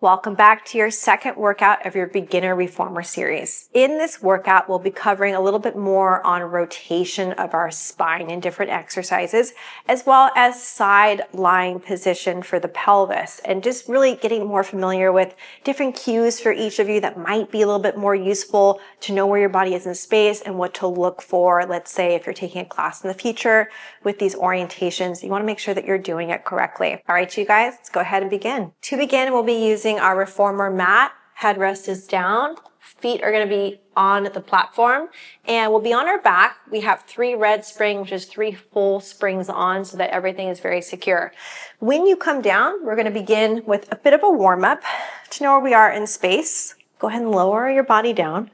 Welcome back to your second workout of your beginner reformer series. In this workout, we'll be covering a little bit more on rotation of our spine in different exercises, as well as side lying position for the pelvis, and just really getting more familiar with different cues for each of you that might be a little bit more useful to know where your body is in space and what to look for. Let's say if you're taking a class in the future with these orientations, you want to make sure that you're doing it correctly. All right, you guys, let's go ahead and begin. To begin, we'll be using our reformer mat. Headrest is down. Feet are going to be on the platform and we'll be on our back. We have 3 red springs, which is 3 full springs on so that everything is very secure. When you come down, we're going to begin with a bit of a warm up to know where we are in space. Go ahead and lower your body down.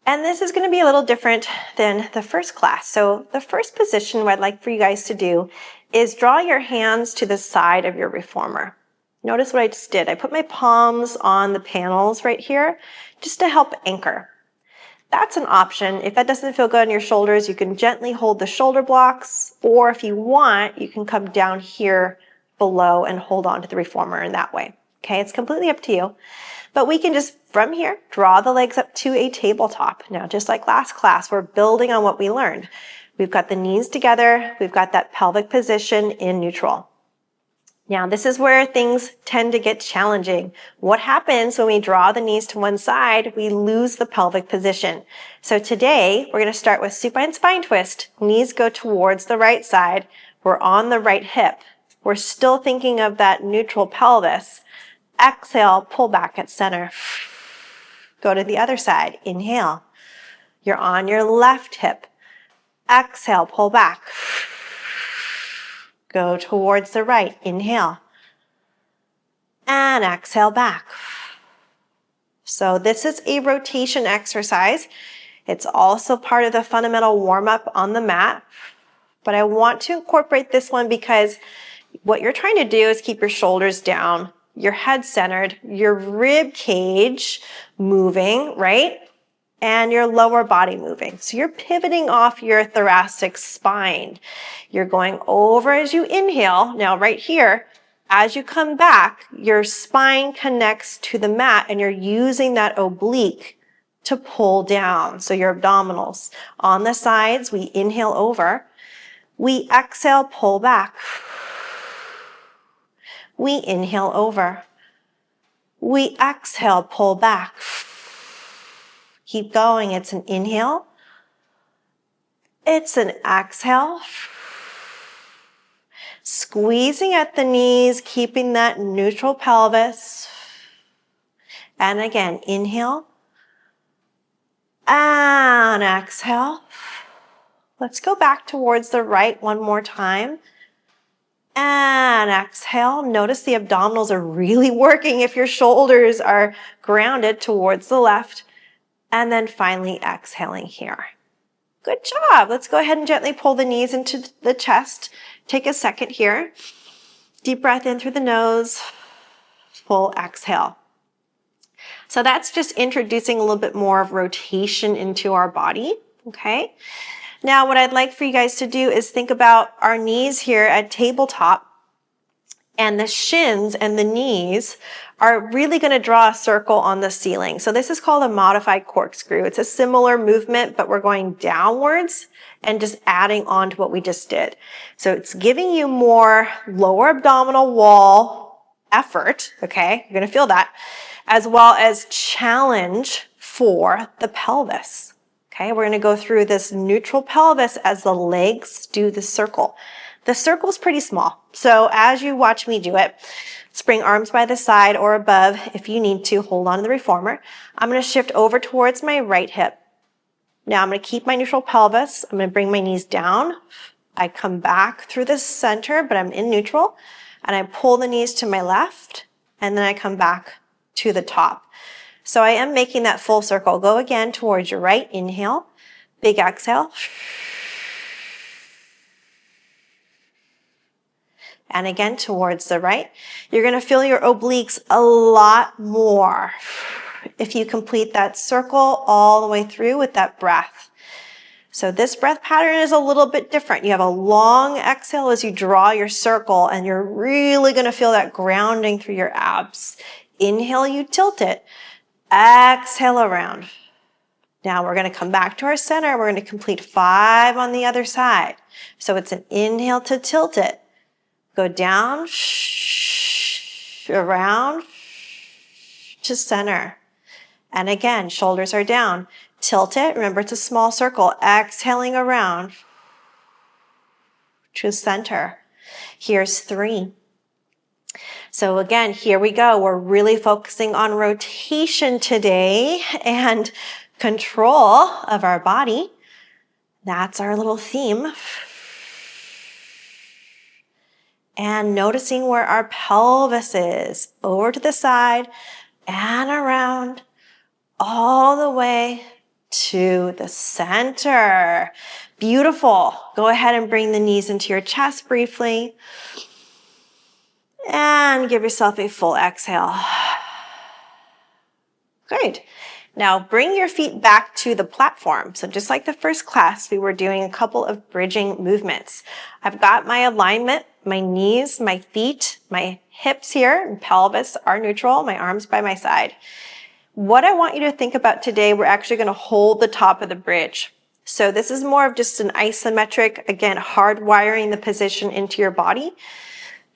And this is going to be a little different than the first class. So the first position what I'd like for you guys to do is draw your hands to the side of your reformer. Notice what I just did. I put my palms on the panels right here just to help anchor. That's an option. If that doesn't feel good on your shoulders, you can gently hold the shoulder blocks, or if you want, you can come down here below and hold on to the reformer in that way. Okay, it's completely up to you. But we can just, from here, draw the legs up to a tabletop. Now, just like last class, we're building on what we learned. We've got the knees together. We've got that pelvic position in neutral. Now, this is where things tend to get challenging. What happens when we draw the knees to one side? We lose the pelvic position. So today, we're going to start with supine spine twist. Knees go towards the right side. We're on the right hip. We're still thinking of that neutral pelvis. Exhale, pull back at center. Go to the other side. Inhale. You're on your left hip. Exhale, pull back. Go towards the right. Inhale. And exhale back. So this is a rotation exercise. It's also part of the fundamental warm-up on the mat. But I want to incorporate this one because what you're trying to do is keep your shoulders down, your head centered, your rib cage moving, right? And your lower body moving. So you're pivoting off your thoracic spine. You're going over as you inhale. Now right here, as you come back, your spine connects to the mat and you're using that oblique to pull down. So your abdominals. On the sides, we inhale over. We exhale, pull back. We inhale over. We exhale, pull back. Keep going. It's an inhale. It's an exhale. Squeezing at the knees, keeping that neutral pelvis. And again, inhale. And exhale. Let's go back towards the right one more time. And exhale. Notice the abdominals are really working if your shoulders are grounded towards the left. And then finally exhaling here. Good job. Let's go ahead and gently pull the knees into the chest. Take a second here. Deep breath in through the nose. Full exhale. So that's just introducing a little bit more of rotation into our body. Okay. Now what I'd like for you guys to do is think about our knees here at tabletop. And the shins and the knees are really going to draw a circle on the ceiling. So this is called a modified corkscrew. It's a similar movement, but we're going downwards and just adding on to what we just did. So it's giving you more lower abdominal wall effort, okay? You're going to feel that, as well as challenge for the pelvis. Okay, we're going to go through this neutral pelvis as the legs do the circle. The circle is pretty small. So as you watch me do it, spring arms by the side or above if you need to. Hold on to the reformer. I'm going to shift over towards my right hip. Now I'm going to keep my neutral pelvis. I'm going to bring my knees down. I come back through the center, but I'm in neutral. And I pull the knees to my left. And then I come back to the top. So I am making that full circle. Go again towards your right. Inhale. Big exhale. And again, towards the right. You're going to feel your obliques a lot more if you complete that circle all the way through with that breath. So this breath pattern is a little bit different. You have a long exhale as you draw your circle, and you're really going to feel that grounding through your abs. Inhale, you tilt it. Exhale around. Now we're going to come back to our center. We're going to complete 5 on the other side. So it's an inhale to tilt it. Go down, around, to center. And again, shoulders are down. Tilt it. Remember, it's a small circle. Exhaling around to center. Here's 3. So again, here we go. We're really focusing on rotation today and control of our body. That's our little theme. And noticing where our pelvis is. Over to the side and around all the way to the center. Beautiful. Go ahead and bring the knees into your chest briefly. And give yourself a full exhale. Good. Now bring your feet back to the platform. So just like the first class, we were doing a couple of bridging movements. I've got my alignment, my knees, my feet, my hips here, and pelvis are neutral, my arms by my side. What I want you to think about today, we're actually going to hold the top of the bridge. So this is more of just an isometric, again, hardwiring the position into your body.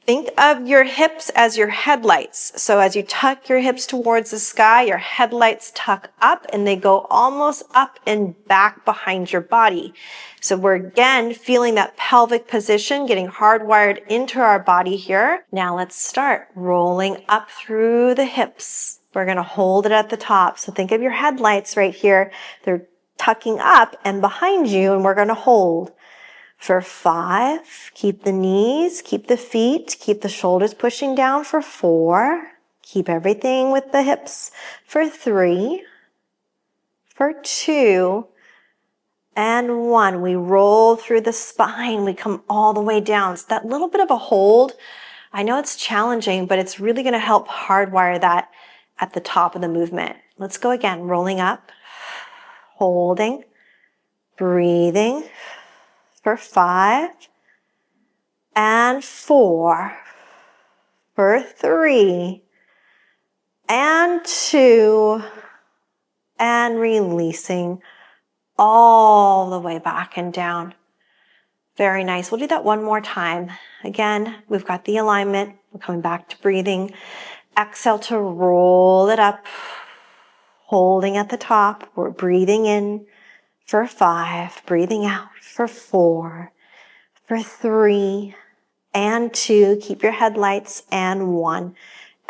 Think of your hips as your headlights. So as you tuck your hips towards the sky, your headlights tuck up and they go almost up and back behind your body. So we're again feeling that pelvic position getting hardwired into our body here. Now let's start rolling up through the hips. We're going to hold it at the top. So think of your headlights right here. They're tucking up and behind you, and we're going to hold. For 5, keep the knees, keep the feet, keep the shoulders pushing down. For 4, keep everything with the hips. For 3, for 2, and 1. We roll through the spine. We come all the way down. So that little bit of a hold, I know it's challenging, but it's really going to help hardwire that at the top of the movement. Let's go again. Rolling up, holding, breathing. For 5, and 4, for 3, and 2, and releasing all the way back and down. Very nice. We'll do that one more time. Again, we've got the alignment. We're coming back to breathing. Exhale to roll it up, holding at the top. We're breathing in for 5, breathing out for 4, for 3, and 2. Keep your headlights, and 1.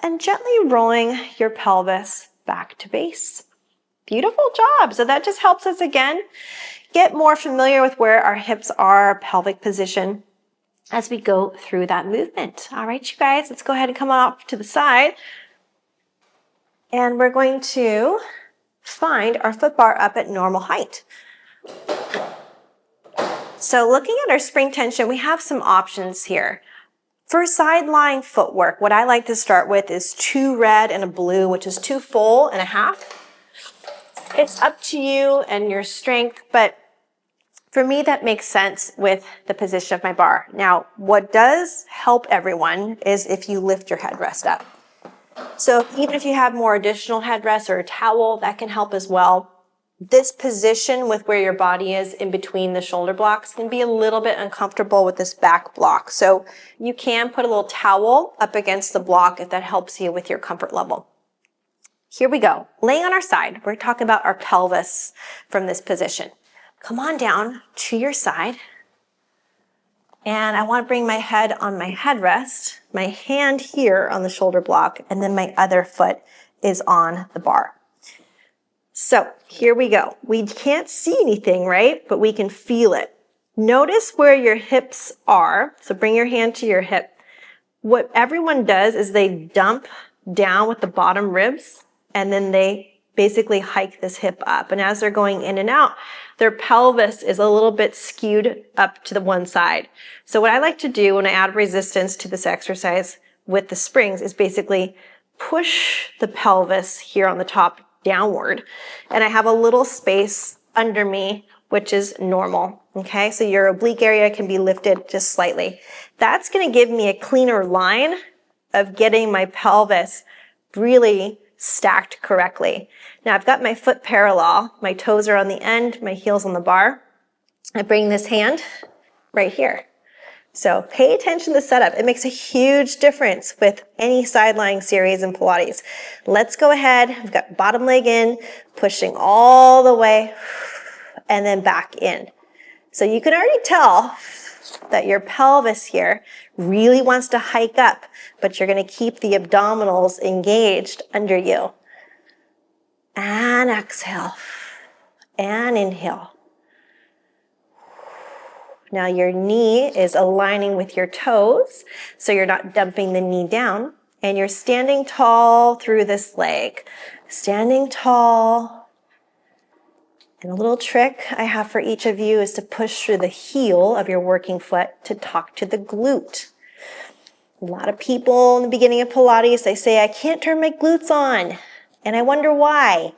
And gently rolling your pelvis back to base. Beautiful job. So that just helps us again get more familiar with where our hips are, pelvic position, as we go through that movement. All right, you guys, let's go ahead and come off to the side. And we're going to find our foot bar up at normal height. So looking at our spring tension, we have some options here. For side lying footwork, what I like to start with is 2 red and a blue, which is 2 full and a half. It's up to you and your strength, but for me, that makes sense with the position of my bar. Now, what does help everyone is if you lift your headrest up. So even if you have more additional headrest or a towel, that can help as well. This position with where your body is in between the shoulder blocks can be a little bit uncomfortable with this back block. So you can put a little towel up against the block if that helps you with your comfort level. Here we go. Laying on our side, we're talking about our pelvis from this position. Come on down to your side. And I want to bring my head on my headrest, my hand here on the shoulder block, and then my other foot is on the bar. So here we go. We can't see anything, right? But we can feel it. Notice where your hips are. So bring your hand to your hip. What everyone does is they dump down with the bottom ribs, and then they basically hike this hip up. And as they're going in and out, their pelvis is a little bit skewed up to the one side. So what I like to do when I add resistance to this exercise with the springs is basically push the pelvis here on the top downward. And I have a little space under me which is normal. Okay, so your oblique area can be lifted just slightly. That's going to give me a cleaner line of getting my pelvis really stacked correctly. Now I've got my foot parallel, my toes are on the end, my heels on the bar. I bring this hand right here. So pay attention to the setup. It makes a huge difference with any side lying series in Pilates. Let's go ahead. I've got bottom leg in, pushing all the way, and then back in. So you can already tell that your pelvis here really wants to hike up, but you're going to keep the abdominals engaged under you. And exhale. And inhale. Now your knee is aligning with your toes, so you're not dumping the knee down, and you're standing tall through this leg. Standing tall. And a little trick I have for each of you is to push through the heel of your working foot to talk to the glute. A lot of people in the beginning of Pilates, they say, I can't turn my glutes on, and I wonder why.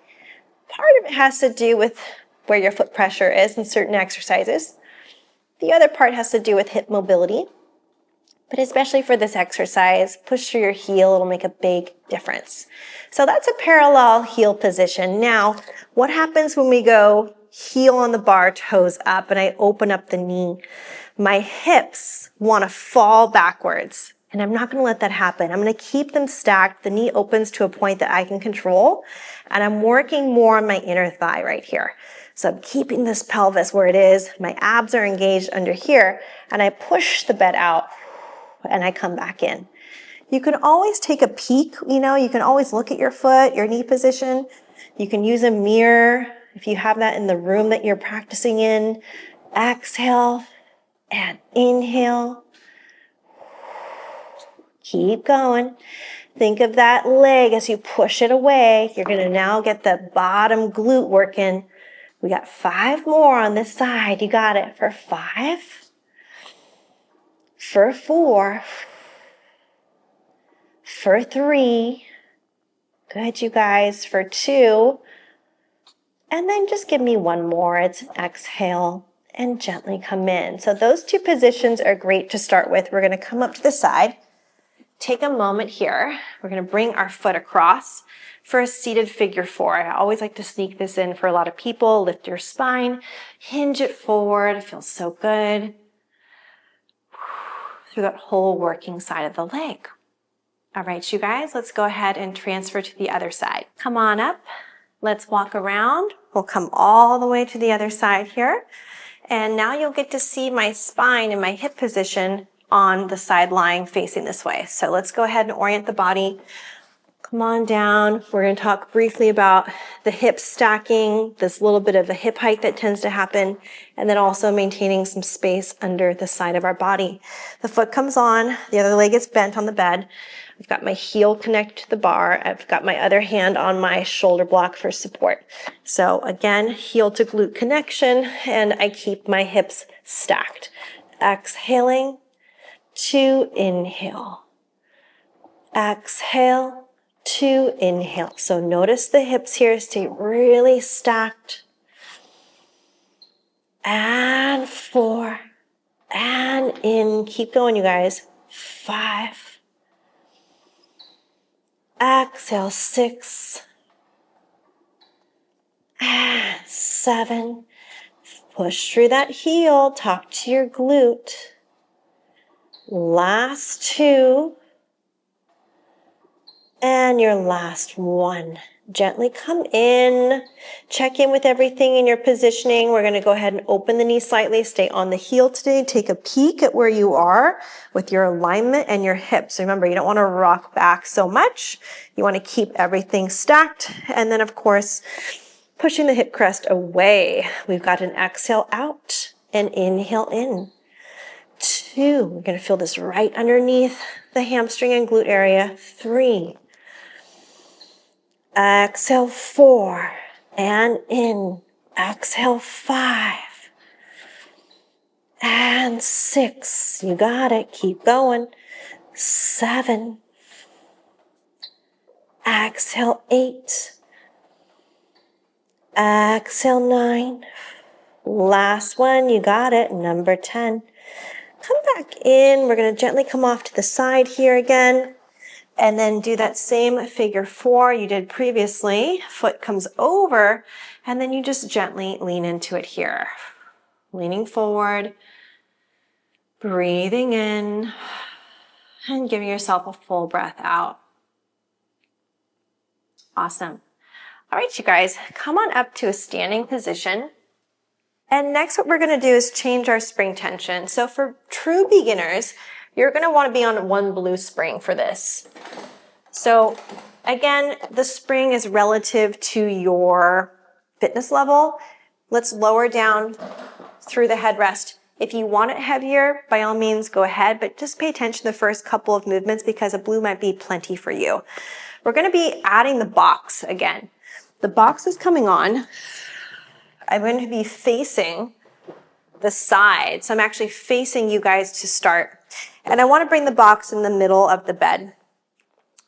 Part of it has to do with where your foot pressure is in certain exercises. The other part has to do with hip mobility, but especially for this exercise, push through your heel, it'll make a big difference. So that's a parallel heel position. Now, what happens when we go heel on the bar, toes up, and I open up the knee? My hips want to fall backwards, and I'm not going to let that happen. I'm going to keep them stacked. The knee opens to a point that I can control, and I'm working more on my inner thigh right here. So I'm keeping this pelvis where it is. My abs are engaged under here, and I push the bed out, and I come back in. You can always take a peek, you can always look at your foot, your knee position. You can use a mirror if you have that in the room that you're practicing in. Exhale and inhale. Keep going. Think of that leg as you push it away. You're going to now get the bottom glute working. We got 5 more on this side. You got it. For 5. For 4. For 3. Good, you guys. For 2. And then just give me 1 more. It's an exhale and gently come in. So those 2 positions are great to start with. We're going to come up to the side. Take a moment here. We're going to bring our foot across for a seated figure 4. I always like to sneak this in for a lot of people. Lift your spine, hinge it forward. It feels so good. Through that whole working side of the leg. All right, you guys, let's go ahead and transfer to the other side. Come on up. Let's walk around. We'll come all the way to the other side here. And now you'll get to see my spine and my hip position on the side lying facing this way. So let's go ahead and orient the body. Come on down. We're going to talk briefly about the hip stacking, this little bit of a hip hike that tends to happen, and then also maintaining some space under the side of our body. The foot comes on, the other leg is bent on the bed. I've got my heel connected to the bar. I've got my other hand on my shoulder block for support. So again, heel to glute connection, and I keep my hips stacked. Exhaling to inhale. Exhale to inhale. So notice the hips here stay really stacked. And 4. And in. Keep going, you guys. 5. Exhale, 6. And 7. Push through that heel. Talk to your glute. Last 2. And your last 1. Gently come in. Check in with everything in your positioning. We're going to go ahead and open the knee slightly. Stay on the heel today. Take a peek at where you are with your alignment and your hips. Remember, you don't want to rock back so much. You want to keep everything stacked. And then, of course, pushing the hip crest away. We've got an exhale out and inhale in. 2. We're going to feel this right underneath the hamstring and glute area. 3. Exhale, 4. And in. Exhale, 5. And 6. You got it. Keep going. 7. Exhale, 8. Exhale, 9. Last one, you got it, number 10. Come back in. We're going to gently come off to the side here again. And then do that same figure 4 you did previously. Foot comes over, and then you just gently lean into it here. Leaning forward, breathing in, and giving yourself a full breath out. Awesome. All right, you guys, come on up to a standing position. And next what we're going to do is change our spring tension. So for true beginners, you're going to want to be on one blue spring for this. So again, the spring is relative to your fitness level. Let's lower down through the headrest. If you want it heavier, by all means, go ahead, but just pay attention to the first couple of movements because a blue might be plenty for you. We're going to be adding the box again. The box is coming on. I'm going to be facing the side. So I'm actually facing you guys to start. And I want to bring the box in the middle of the bed.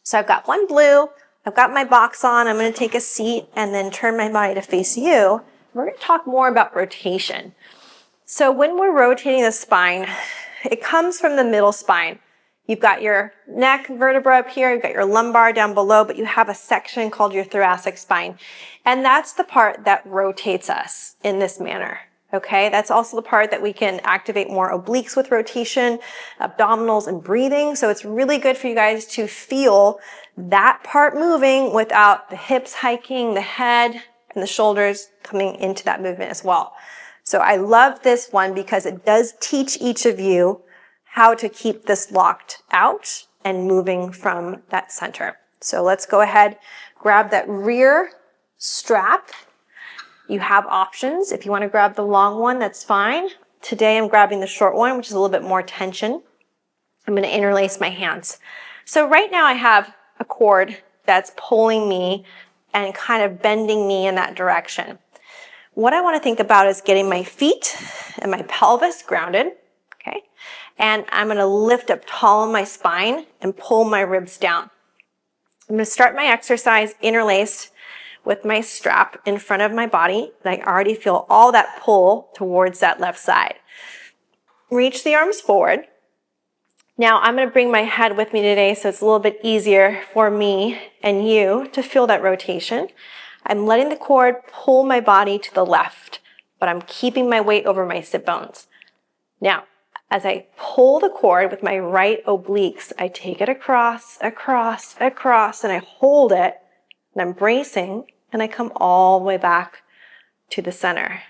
So I've got one blue. I've got my box on. I'm going to take a seat and then turn my body to face you. We're going to talk more about rotation. So when we're rotating the spine, it comes from the middle spine. You've got your neck vertebra up here, you've got your lumbar down below, but you have a section called your thoracic spine. And that's the part that rotates us in this manner, okay? That's also the part that we can activate more obliques with rotation, abdominals, and breathing. So it's really good for you guys to feel that part moving without the hips hiking, the head, and the shoulders coming into that movement as well. So I love this one because it does teach each of you how to keep this locked out and moving from that center. So let's go ahead, grab that rear strap. You have options. If you want to grab the long one, that's fine. Today I'm grabbing the short one, which is a little bit more tension. I'm going to interlace my hands. So right now I have a cord that's pulling me and kind of bending me in that direction. What I want to think about is getting my feet and my pelvis grounded, okay? And I'm going to lift up tall on my spine and pull my ribs down. I'm going to start my exercise interlaced with my strap in front of my body. And I already feel all that pull towards that left side. Reach the arms forward. Now I'm going to bring my head with me today so it's a little bit easier for me and you to feel that rotation. I'm letting the cord pull my body to the left, but I'm keeping my weight over my sit bones. Now, as I pull the cord with my right obliques, I take it across, across, across, and I hold it, and I'm bracing, and I come all the way back to the center.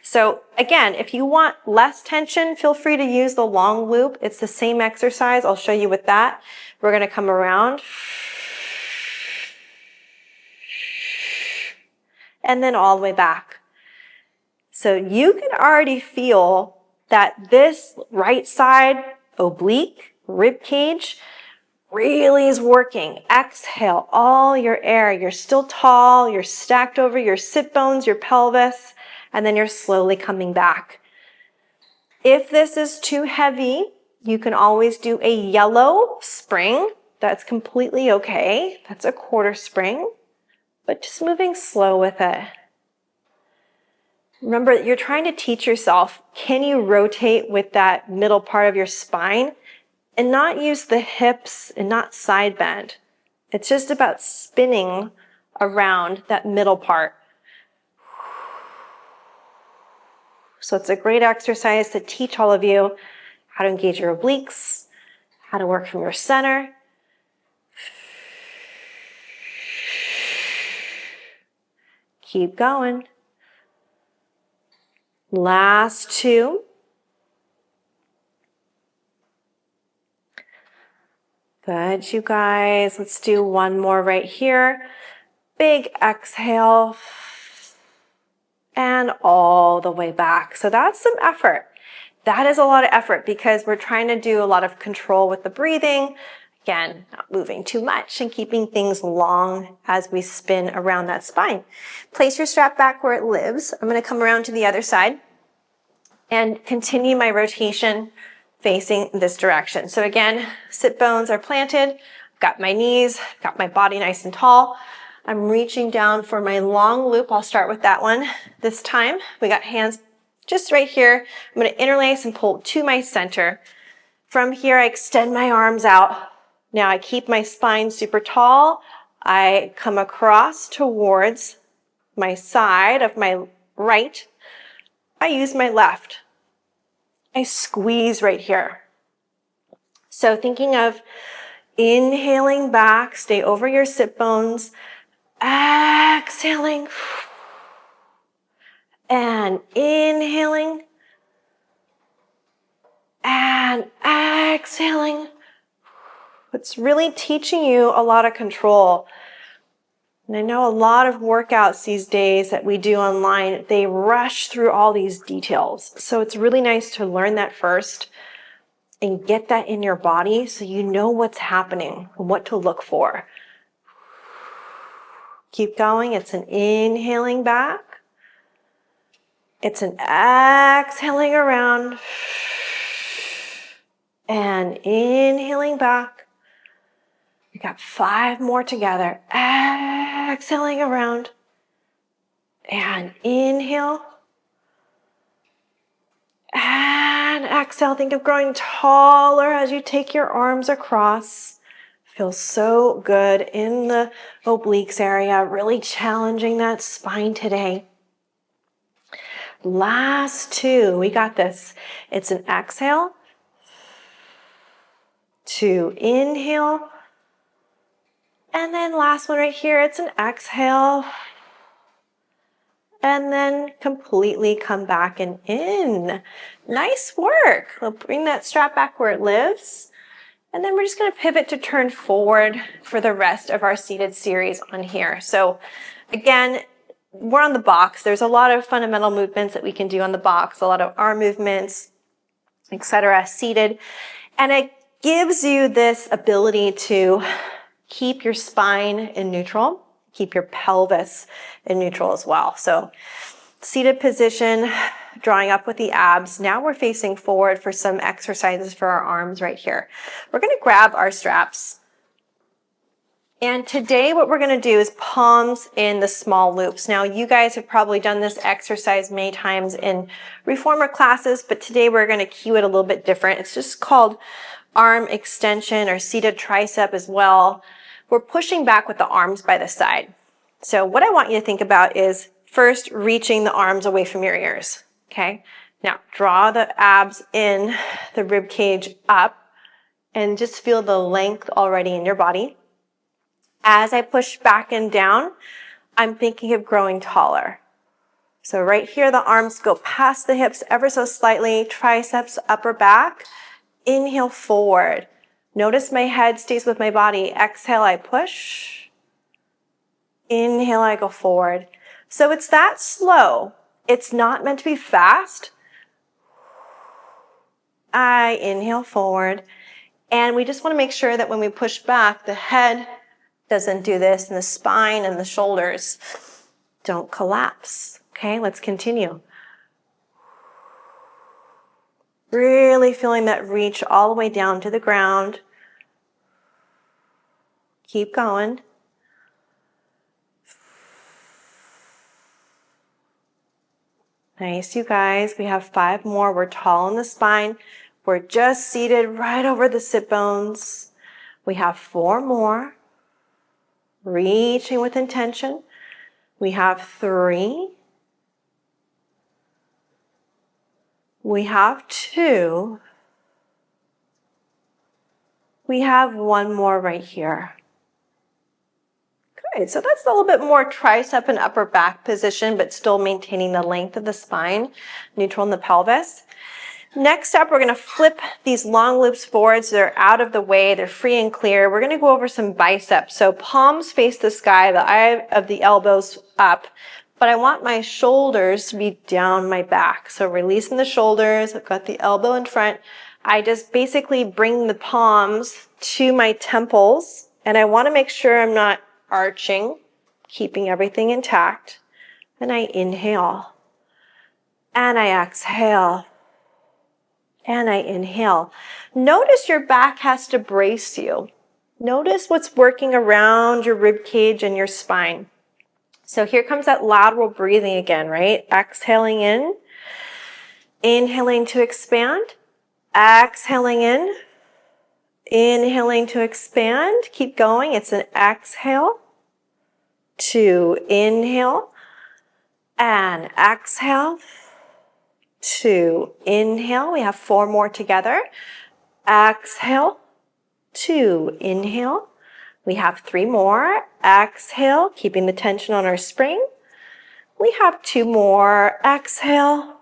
So again, if you want less tension, feel free to use the long loop. It's the same exercise. I'll show you with that. We're going to come around, and then all the way back. So you can already feel that this right side oblique rib cage really is working. Exhale all your air. You're still tall. You're stacked over your sit bones, your pelvis, and then you're slowly coming back. If this is too heavy, you can always do a yellow spring. That's completely okay. That's a quarter spring, but just moving slow with it. Remember, you're trying to teach yourself, can you rotate with that middle part of your spine and not use the hips and not side bend? It's just about spinning around that middle part. So it's a great exercise to teach all of you how to engage your obliques, how to work from your center. Keep going. Last two. Good, you guys. Let's do one more right here. Big exhale. And all the way back. So that's some effort. That is a lot of effort because we're trying to do a lot of control with the breathing. Again, not moving too much and keeping things long as we spin around that spine. Place your strap back where it lives. I'm going to come around to the other side and continue my rotation facing this direction. So again, sit bones are planted. Got my knees, got my body nice and tall. I'm reaching down for my long loop. I'll start with that one. This time, we got hands just right here. I'm going to interlace and pull to my center. From here, I extend my arms out. Now I keep my spine super tall. I come across towards my side of my right. I use my left. I squeeze right here. So thinking of inhaling back, stay over your sit bones, exhaling, and inhaling, and exhaling. It's really teaching you a lot of control. And I know a lot of workouts these days that we do online, they rush through all these details. So it's really nice to learn that first and get that in your body so you know what's happening and what to look for. Keep going. It's an inhaling back. It's an exhaling around. And inhaling back. We got 5 more together. Exhaling around. And inhale. And exhale. Think of growing taller as you take your arms across. Feels so good in the obliques area. Really challenging that spine today. Last 2. We got this. It's an exhale. To inhale. And then last one right here, it's an exhale. And then completely come back and in. Nice work. We'll bring that strap back where it lives. And then we're just going to pivot to turn forward for the rest of our seated series on here. So again, we're on the box. There's a lot of fundamental movements that we can do on the box, a lot of arm movements, etc., seated. And it gives you this ability to keep your spine in neutral, keep your pelvis in neutral as well. So seated position, drawing up with the abs. Now we're facing forward for some exercises for our arms right here. We're going to grab our straps. And today what we're going to do is palms in the small loops. Now you guys have probably done this exercise many times in reformer classes, but today we're going to cue it a little bit different. It's just called arm extension or seated tricep as well. We're pushing back with the arms by the side. So what I want you to think about is first reaching the arms away from your ears. Okay. Now draw the abs in, the rib cage up, and just feel the length already in your body. As I push back and down, I'm thinking of growing taller. So right here, the arms go past the hips ever so slightly, triceps, upper back. Inhale forward. Notice my head stays with my body. Exhale, I push. Inhale, I go forward. So it's that slow. It's not meant to be fast. I inhale forward. And we just want to make sure that when we push back, the head doesn't do this, and the spine and the shoulders don't collapse. Okay, let's continue. Really feeling that reach all the way down to the ground. Keep going. Nice, you guys. We have 5 more. We're tall in the spine. We're just seated right over the sit bones. We have 4 more. Reaching with intention. We have 3. We have 2. We have 1 more right here. Good, so that's a little bit more tricep and upper back position, but still maintaining the length of the spine, neutral in the pelvis. Next up, we're going to flip these long loops forward so they're out of the way, they're free and clear. We're going to go over some biceps. So palms face the sky, the eye of the elbows up, but I want my shoulders to be down my back. So releasing the shoulders, I've got the elbow in front. I just basically bring the palms to my temples, and I want to make sure I'm not arching, keeping everything intact. And I inhale, and I exhale. And I inhale. Notice your back has to brace you. Notice what's working around your rib cage and your spine. So here comes that lateral breathing again, right? Exhaling in, inhaling to expand, exhaling in, inhaling to expand. Keep going. It's an exhale to inhale and exhale to inhale. We have 4 more together. Exhale to inhale. We have 3 more. Exhale, keeping the tension on our spring. We have 2 more. Exhale.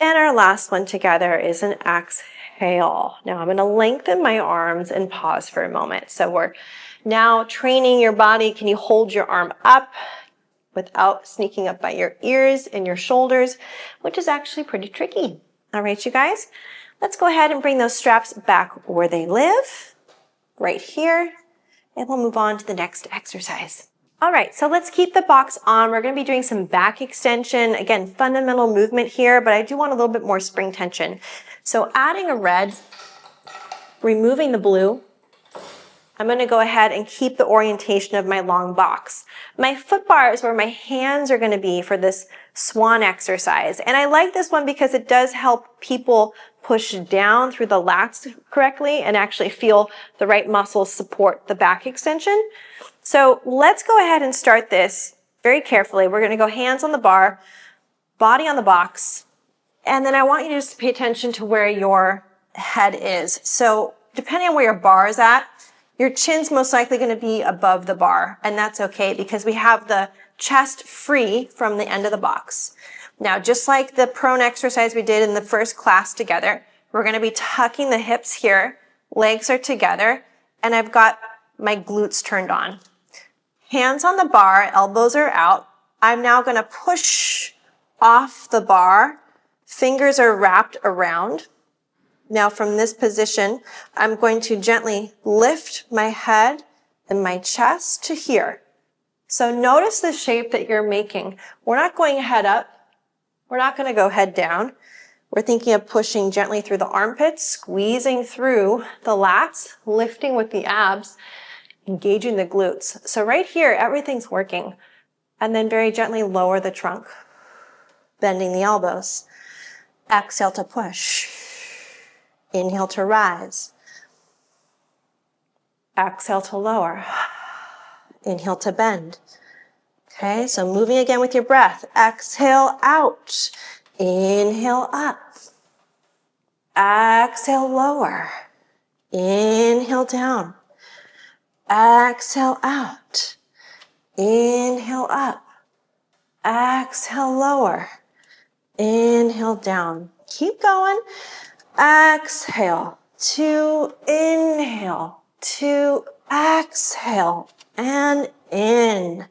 And our last one together is an exhale. Now I'm going to lengthen my arms and pause for a moment. So we're now training your body. Can you hold your arm up without sneaking up by your ears and your shoulders, which is actually pretty tricky. All right, you guys, let's go ahead and bring those straps back where they live, right here, and we'll move on to the next exercise. All right, so let's keep the box on. We're going to be doing some back extension. Again, fundamental movement here, but I do want a little bit more spring tension. So adding a red, removing the blue, I'm going to go ahead and keep the orientation of my long box. My foot bar is where my hands are going to be for this swan exercise. And I like this one because it does help people push down through the lats correctly and actually feel the right muscles support the back extension. So let's go ahead and start this very carefully. We're going to go hands on the bar, body on the box, and then I want you to just pay attention to where your head is. So depending on where your bar is at, your chin's most likely going to be above the bar, and that's okay because we have the chest free from the end of the box. Now, just like the prone exercise we did in the first class together, we're going to be tucking the hips here, legs are together, and I've got my glutes turned on. Hands on the bar, elbows are out. I'm now going to push off the bar, fingers are wrapped around. Now from this position, I'm going to gently lift my head and my chest to here. So notice the shape that you're making. We're not going head up. We're not going to go head down. We're thinking of pushing gently through the armpits, squeezing through the lats, lifting with the abs, engaging the glutes. So right here, everything's working. And then very gently lower the trunk, bending the elbows. Exhale to push. Inhale to rise. Exhale to lower. Inhale to bend. Okay, so moving again with your breath. Exhale out. Inhale up. Exhale lower. Inhale down. Exhale out. Inhale up. Exhale lower. Inhale down. Keep going. Exhale to inhale to exhale and in.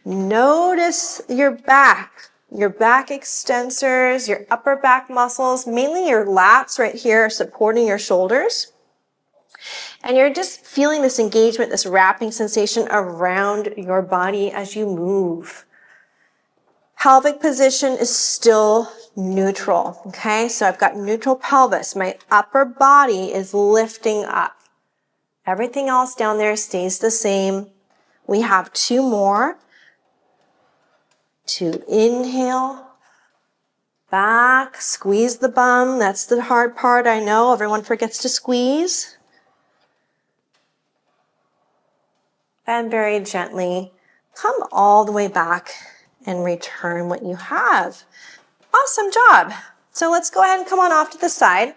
Notice your back extensors, your upper back muscles, mainly your lats right here supporting your shoulders. And you're just feeling this engagement, this wrapping sensation around your body as you move. Pelvic position is still neutral, okay? So I've got neutral pelvis. My upper body is lifting up. Everything else down there stays the same. We have 2 more. To inhale, back, squeeze the bum. That's the hard part, I know. Everyone forgets to squeeze. And very gently come all the way back and return what you have. Awesome job. So let's go ahead and come on off to the side.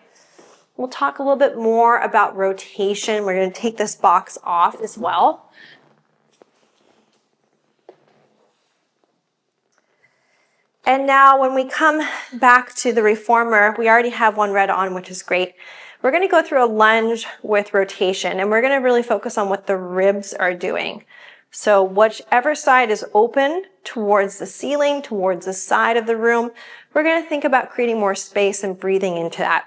We'll talk a little bit more about rotation. We're going to take this box off as well. And now when we come back to the reformer, we already have one red on, which is great. We're going to go through a lunge with rotation, and we're going to really focus on what the ribs are doing. So whichever side is open towards the ceiling, towards the side of the room, we're going to think about creating more space and breathing into that.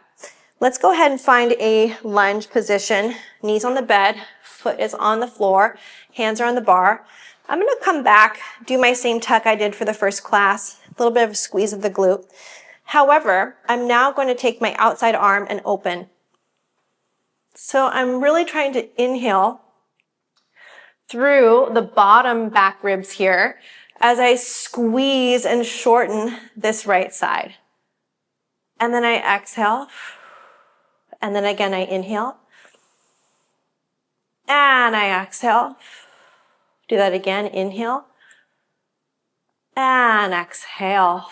Let's go ahead and find a lunge position. Knees on the bed, foot is on the floor, hands are on the bar. I'm going to come back, do my same tuck I did for the first class, a little bit of a squeeze of the glute. However, I'm now going to take my outside arm and open. So I'm really trying to inhale through the bottom back ribs here as I squeeze and shorten this right side. And then I exhale. And then again, I inhale. And I exhale. Do that again, inhale. And exhale.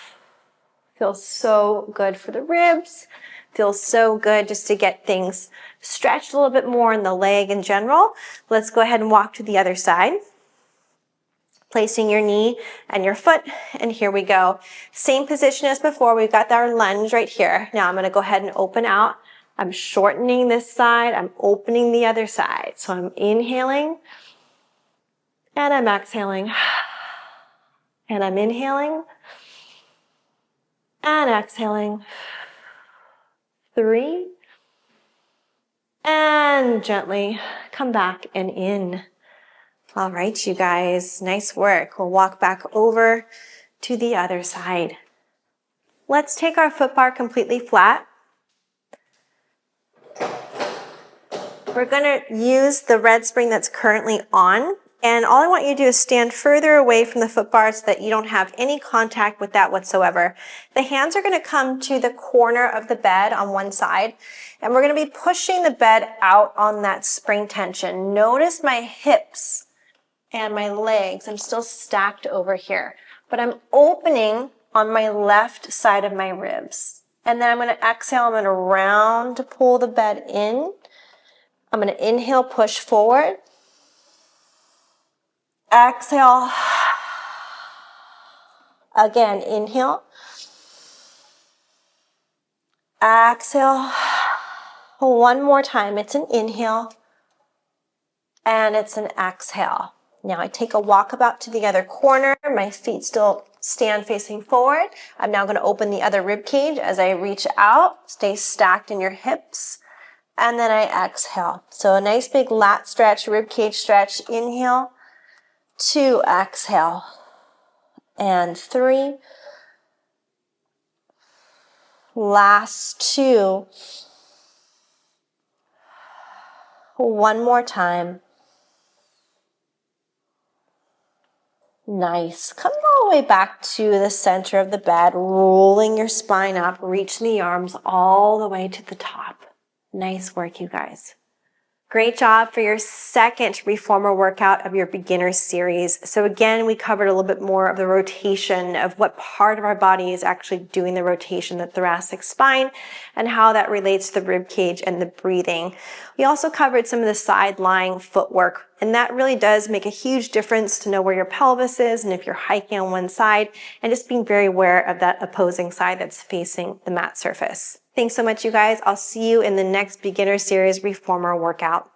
Feels so good for the ribs. Feels so good just to get things stretched a little bit more in the leg in general. Let's go ahead and walk to the other side. Placing your knee and your foot, and here we go. Same position as before, we've got our lunge right here. Now I'm gonna go ahead and open out. I'm shortening this side, I'm opening the other side. So I'm inhaling, and I'm exhaling. And I'm inhaling, and exhaling. 3, and gently come back and in. All right, you guys, nice work. We'll walk back over to the other side. Let's take our foot bar completely flat. We're gonna use the red spring that's currently on, and all I want you to do is stand further away from the foot bar so that you don't have any contact with that whatsoever. The hands are gonna come to the corner of the bed on one side, and we're gonna be pushing the bed out on that spring tension. Notice my hips and my legs. I'm still stacked over here, but I'm opening on my left side of my ribs. And then I'm gonna exhale, I'm gonna round to pull the bed in. I'm gonna inhale, push forward. Exhale. Again, inhale. Exhale. One more time. It's an inhale. And it's an exhale. Now I take a walkabout to the other corner. My feet still stand facing forward. I'm now gonna open the other rib cage as I reach out. Stay stacked in your hips. And then I exhale. So a nice big lat stretch, rib cage stretch. Inhale. 2, exhale. And 3. Last 2. One more time. Nice. Come all the way back to the center of the bed, rolling your spine up, reaching the arms all the way to the top. Nice work, you guys. Great job for your second reformer workout of your beginner series. So again, we covered a little bit more of the rotation of what part of our body is actually doing the rotation, the thoracic spine, and how that relates to the rib cage and the breathing. We also covered some of the side lying footwork, and that really does make a huge difference to know where your pelvis is and if you're hiking on one side, and just being very aware of that opposing side that's facing the mat surface. Thanks so much, you guys. I'll see you in the next beginner series reformer workout.